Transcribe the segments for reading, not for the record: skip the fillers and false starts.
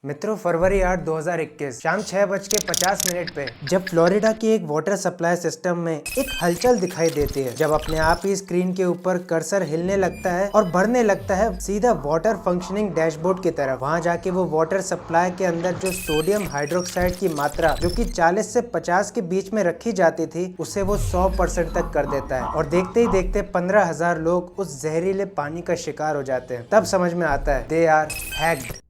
मित्रों, फरवरी 8 2021 शाम 6:50 पे जब फ्लोरिडा की एक वाटर सप्लाई सिस्टम में एक हलचल दिखाई देती है, जब अपने आप ही स्क्रीन के ऊपर कर्सर हिलने लगता है और बढ़ने लगता है सीधा वाटर फंक्शनिंग डैशबोर्ड की तरफ। वहां जाके वो वाटर सप्लाई के अंदर जो सोडियम हाइड्रोक्साइड की मात्रा जो कि 40 से 50 के बीच में रखी जाती थी, उसे वो 100% तक कर देता है और देखते ही देखते 15,000 लोग उस जहरीले पानी का शिकार हो जाते हैं। तब समझ में आता है दे आर हैक्ड।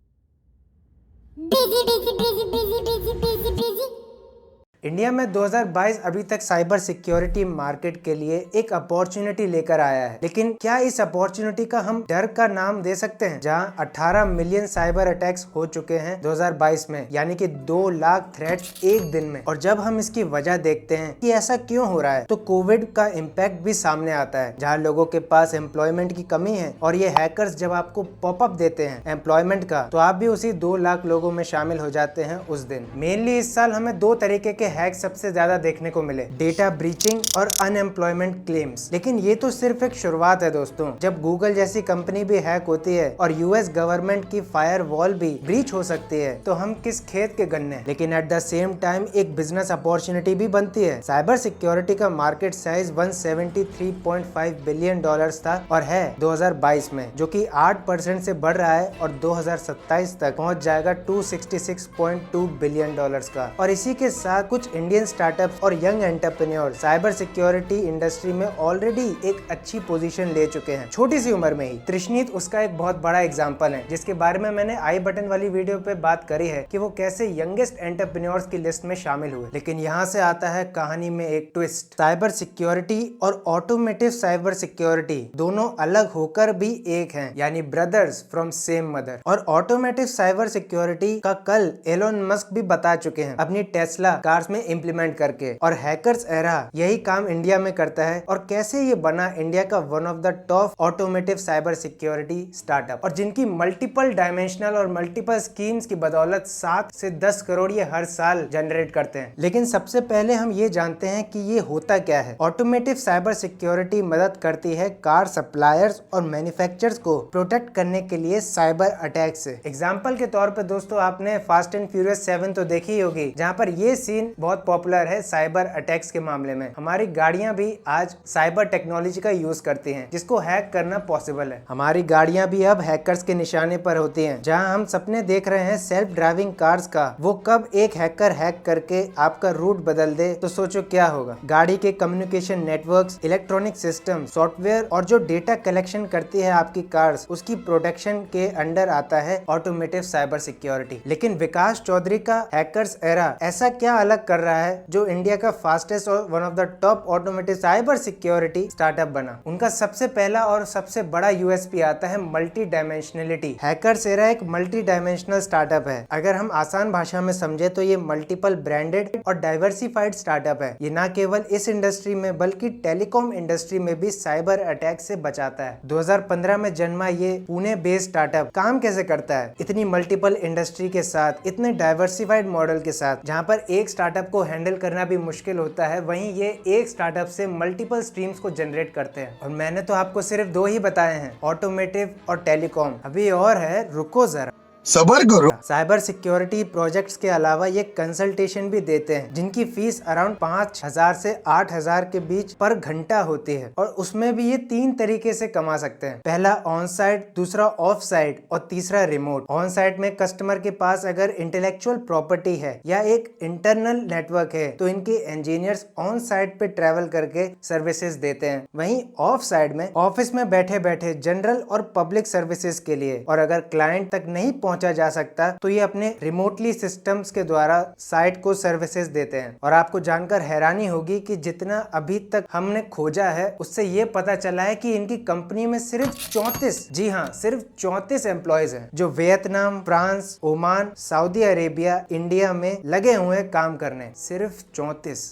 इंडिया में 2022 अभी तक साइबर सिक्योरिटी मार्केट के लिए एक अपॉर्चुनिटी लेकर आया है, लेकिन क्या इस अपॉर्चुनिटी का हम डर का नाम दे सकते हैं? जहां 18 मिलियन साइबर अटैक्स हो चुके हैं 2022 में, यानी कि 2 लाख थ्रेट्स एक दिन में। और जब हम इसकी वजह देखते हैं कि ऐसा क्यों हो रहा है, तो कोविड का इम्पैक्ट भी सामने आता है, जहाँ लोगों के पास एम्प्लॉयमेंट की कमी है और ये हैकर्स जब आपको पॉपअप देते हैं एम्प्लॉयमेंट का, तो आप भी उसी 2 लाख लोगों में शामिल हो जाते हैं उस दिन। मेनली इस साल हमें 2 तरीके के हैक सबसे ज्यादा देखने को मिले, डेटा ब्रीचिंग और अनएम्प्लॉयमेंट क्लेम्स। लेकिन ये तो सिर्फ एक शुरुआत है दोस्तों। जब गूगल जैसी कंपनी भी हैक होती है और यूएस गवर्नमेंट की फायरवॉल भी ब्रीच हो सकती है, तो हम किस खेत के गन्ने। लेकिन एट द सेम टाइम एक बिजनेस अपॉर्चुनिटी भी बनती है। साइबर सिक्योरिटी का मार्केट साइज 173.5 बिलियन डॉलर्स था और है 2022 में, जो कि 8% से बढ़ रहा है और 2027 तक पहुंच जाएगा 266.2 बिलियन डॉलर्स का। और इसी के साथ कुछ इंडियन स्टार्टअप्स और young entrepreneur cyber security industry में ऑलरेडी एक अच्छी पोजीशन ले चुके हैं, छोटी सी उम्र में ही। त्रिशनीत उसका एक बहुत बड़ा एग्जांपल है, जिसके बारे में मैंने आई बटन वाली वीडियो पे बात करी है कि वो कैसे यंगेस्ट एंटरप्रेन्योर्स की लिस्ट में शामिल हुए। लेकिन यहाँ से आता है कहानी में एक ट्विस्ट। साइबर सिक्योरिटी और ऑटोमेटिव साइबर सिक्योरिटी दोनों अलग होकर भी एक हैं, यानी ब्रदर्स फ्रॉम सेम मदर। और ऑटोमेटिव साइबर सिक्योरिटी का कल एलोन मस्क भी बता चुके हैं अपनी टेस्ला कार्स में इम्प्लीमेंट करके। और हैकर्स एरा यही काम इंडिया में करता है और कैसे ये बना इंडिया का one of the top automotive cyber security startup, और जिनकी मल्टीपल डायमेंशनल और मल्टीपल स्कीम्स की बदौलत 7 से 10 करोड़ ये हर साल जनरेट करते हैं। लेकिन सबसे पहले हम ये जानते हैं कि ये होता क्या है। ऑटोमेटिव साइबर सिक्योरिटी मदद करती है कार सप्लायर्स और मैन्युफैक्चरर्स को प्रोटेक्ट करने के लिए साइबर अटैक से। एग्जाम्पल के तौर पर दोस्तों, आपने फास्ट एंड फ्यूरियस 7 तो देखी होगी, जहाँ पर ये सीन बहुत पॉपुलर है साइबर अटैक्स के मामले में। हमारी गाड़ियां भी आज साइबर टेक्नोलॉजी का यूज करती हैं, जिसको हैक करना पॉसिबल है। हमारी गाड़ियां भी अब हैकर्स के निशाने पर होती हैं। जहां हम सपने देख रहे हैं सेल्फ ड्राइविंग कार्स का, वो कब एक हैकर हैक करके आपका रूट बदल दे तो सोचो क्या होगा। गाड़ी के communication networks, electronic system, software और जो डेटा कलेक्शन करती है आपकी कार्स, उसकी प्रोटेक्शन के अंडर आता है ऑटोमेटिव साइबर सिक्योरिटी। लेकिन विकास चौधरी का हैकर्स एरा ऐसा क्या अलग कर रहा है जो इंडिया का फास्टेस्ट और one of the top automotive cyber security startup बना? उनका सबसे पहला और सबसे बड़ा यूएसपी आता है मल्टी डायमेंशनलिटी। हैकर्स एरा एक मल्टी डायमेंशनल स्टार्टअप है। अगर हम आसान भाषा में समझे तो ये मल्टीपल ब्रांडेड और डाइवर्सिफाइड स्टार्टअप है। ये न केवल इस इंडस्ट्री में बल्कि टेलीकॉम इंडस्ट्री में भी साइबर अटैक से बचाता है। 2015 में जन्मा ये पुणे बेस्ड स्टार्टअप काम कैसे करता है इतनी मल्टीपल इंडस्ट्री के साथ, इतने डाइवर्सिफाइड मॉडल के साथ, जहाँ पर एक स्टार्टअप को हैंडल करना भी मुश्किल होता है, वहीं ये एक स्टार्टअप से मल्टीपल स्ट्रीम्स को जनरेट करते हैं। और मैंने तो आपको सिर्फ 2 ही बताए हैं, ऑटोमेटिव और टेलीकॉम। अभी और है, रुको जरा, सबर करो। साइबर सिक्योरिटी प्रोजेक्ट्स के अलावा ये कंसल्टेशन भी देते हैं, जिनकी फीस अराउंड 5,000 से 8,000 के बीच पर घंटा होती है। और उसमें भी ये 3 तरीके से कमा सकते हैं। पहला ऑन साइट, दूसरा ऑफ साइट और तीसरा रिमोट। ऑन साइट में कस्टमर के पास अगर इंटेलेक्चुअल प्रॉपर्टी है या एक इंटरनल नेटवर्क है, तो इनके इंजीनियर्स ऑन साइट पे ट्रेवल करके सर्विसेज देते हैं। वहीं ऑफ साइट में ऑफिस में बैठे बैठे जनरल और पब्लिक सर्विसेज के लिए, और अगर क्लाइंट तक नहीं पहुंचा जा सकता तो ये अपने रिमोटली सिस्टम्स के द्वारा साइट को सर्विसेज देते हैं। और आपको जानकर हैरानी होगी कि जितना अभी तक हमने खोजा है, उससे ये पता चला है कि इनकी कंपनी में सिर्फ 34, जी हाँ, सिर्फ 34 एम्प्लॉयज हैं, जो Vietnam, France, Oman, Saudi Arabia, India में लगे हुए हैं काम करने। सिर्फ 34।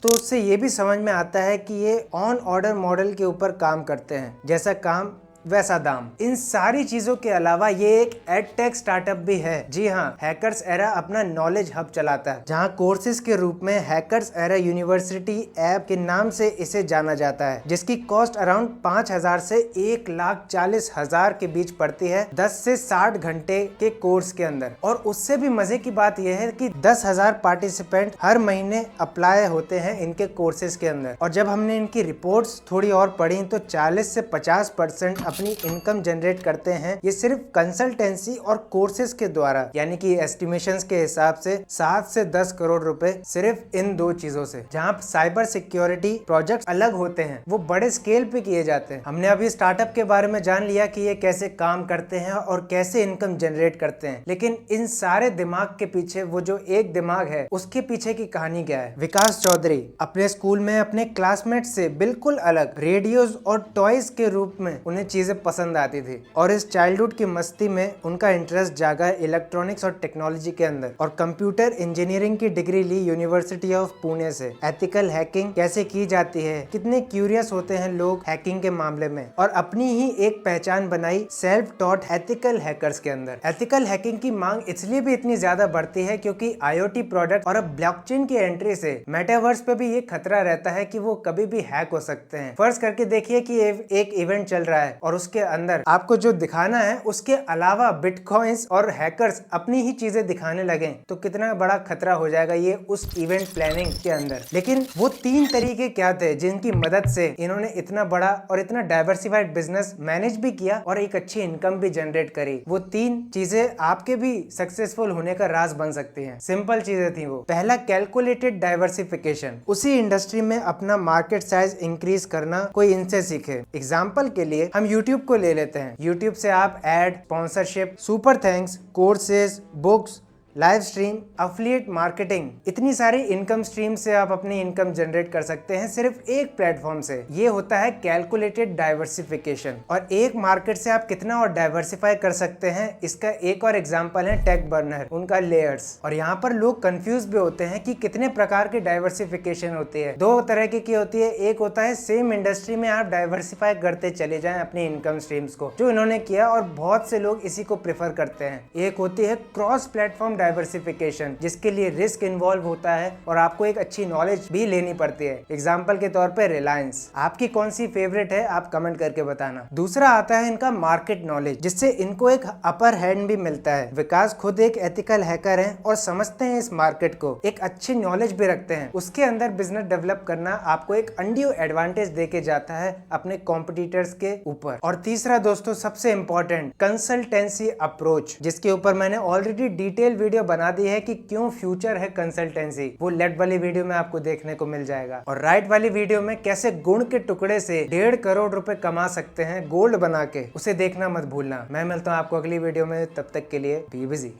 तो उससे ये भी समझ में आता है कि ये ऑन ऑर्डर मॉडल के ऊपर काम करते हैं। जैसा काम वैसा दाम। इन सारी चीजों के अलावा ये एक एडटेक स्टार्टअप भी है। जी हाँ, हैकर्स एरा अपना नॉलेज हब चलाता है, जहाँ कोर्सेज के रूप में हैकर्स एरा यूनिवर्सिटी ऐप के नाम से इसे जाना जाता है, जिसकी कॉस्ट अराउंड 5,000 से 1,40,000 के बीच पड़ती है 10 से 60 घंटे के कोर्स के अंदर। और उससे भी मजे की बात यह है कि 10,000 पार्टिसिपेंट हर महीने अप्लाई होते हैं इनके कोर्सेज के अंदर। और जब हमने इनकी रिपोर्ट्स थोड़ी और पढ़ी तो 40 से 50% अपनी इनकम जनरेट करते हैं ये सिर्फ कंसल्टेंसी और कोर्सेज के द्वारा, यानी कि एस्टिमेशंस के हिसाब से 7 से 10 करोड़ रुपए सिर्फ इन दो चीजों से। जहां साइबर सिक्योरिटी प्रोजेक्ट्स अलग होते हैं, वो बड़े स्केल पे किए जाते हैं। हमने अभी स्टार्टअप के बारे में जान लिया कि ये कैसे काम करते हैं और कैसे इनकम जनरेट करते हैं, लेकिन इन सारे दिमाग के पीछे वो जो एक दिमाग है उसके पीछे की कहानी क्या है। विकास चौधरी अपने स्कूल में अपने क्लासमेट से बिल्कुल अलग रेडियोज और टॉयज के रूप में उन्हें चीजें पसंद आती थी, और इस चाइल्डहुड की मस्ती में उनका इंटरेस्ट जागा इलेक्ट्रॉनिक्स और टेक्नोलॉजी के अंदर, और कंप्यूटर इंजीनियरिंग की डिग्री ली यूनिवर्सिटी ऑफ पुणे से। एथिकल हैकिंग कैसे की जाती है, कितने क्यूरियस होते हैं लोग हैकिंग के मामले में, और अपनी ही एक पहचान बनाई सेल्फ टॉट एथिकल हैकर्स के अंदर। एथिकल हैकिंग की मांग इसलिए भी इतनी ज्यादा बढ़ती है क्योंकि IoT प्रोडक्ट और अब ब्लॉकचेन की एंट्री से मेटावर्स पे भी ये खतरा रहता है कि वो कभी भी हैक हो सकते हैं। फर्ज करके देखिए कि एक इवेंट चल रहा है और उसके अंदर आपको जो दिखाना है उसके अलावा बिटकॉइंस और हैकर्स अपनी ही चीजें दिखाने लगे तो कितना बड़ा खतरा हो जाएगा ये उस इवेंट प्लानिंग के अंदर। लेकिन वो 3 तरीके क्या थे जिनकी मदद से इन्होंने इतना बड़ा और इतना डाइवर्सिफाइड बिजनेस मैनेज भी किया और एक अच्छी इनकम भी जनरेट करी। वो 3 चीजें आपके भी सक्सेसफुल होने का राज बन सकती हैं। सिंपल चीजें थी वो। पहला, कैलकुलेटेड डाइवर्सिफिकेशन। उसी इंडस्ट्री में अपना मार्केट साइज इंक्रीज करना कोई इनसे सीखे। एग्जाम्पल के लिए हम यूट्यूब को ले लेते हैं। यूट्यूब से आप ad, sponsorship, super thanks, courses, books, live stream, affiliate marketing, इतनी सारी इनकम स्ट्रीम से आप अपनी इनकम जनरेट कर सकते हैं सिर्फ एक प्लेटफॉर्म से। ये होता है कैलकुलेटेड डाइवर्सिफिकेशन। और एक मार्केट से आप कितना और डाइवर्सिफाई कर सकते हैं इसका एक और एग्जांपल है टेक बर्नर, उनका लेयर्स। और यहाँ पर लोग कंफ्यूज भी होते हैं कि कितने प्रकार की डाइवर्सिफिकेशन होती है। 2 तरह की होती है। एक होता है सेम इंडस्ट्री में आप डाइवर्सिफाई करते चले जाएं अपनी इनकम स्ट्रीम्स को, जो इन्होंने किया और बहुत से लोग इसी को प्रेफर करते हैं। एक होती है क्रॉस प्लेटफॉर्म डाइवर्सिफिकेशन, जिसके लिए रिस्क इन्वॉल्व होता है और आपको एक अच्छी नॉलेज भी लेनी पड़ती है। एग्जांपल के तौर पे रिलायंस। आपकी कौन सी फेवरेट है आप कमेंट करके बताना। दूसरा आता है इनका मार्केट नॉलेज, जिससे इनको एक अपर हैंड भी मिलता है। विकास खुद एक एथिकल हैकर हैं और समझते हैं इस मार्केट को, एक अच्छी नॉलेज भी रखते हैं। उसके अंदर बिजनेस डेवलप करना आपको एक अनड्यू एडवांटेज देके जाता है अपने कॉम्पिटिटर्स के ऊपर। और तीसरा दोस्तों सबसे इंपॉर्टेंट, कंसल्टेंसी अप्रोच, जिसके ऊपर मैंने ऑलरेडी डिटेल वीडियो बना दी है कि क्यों फ्यूचर है कंसल्टेंसी। वो लेफ्ट वाली वीडियो में आपको देखने को मिल जाएगा। और राइट वाली वीडियो में कैसे गुण के टुकड़े से 1.5 करोड़ रुपए कमा सकते हैं गोल्ड बना के, उसे देखना मत भूलना। मैं मिलता हूँ आपको अगली वीडियो में, तब तक के लिए बी बिजी।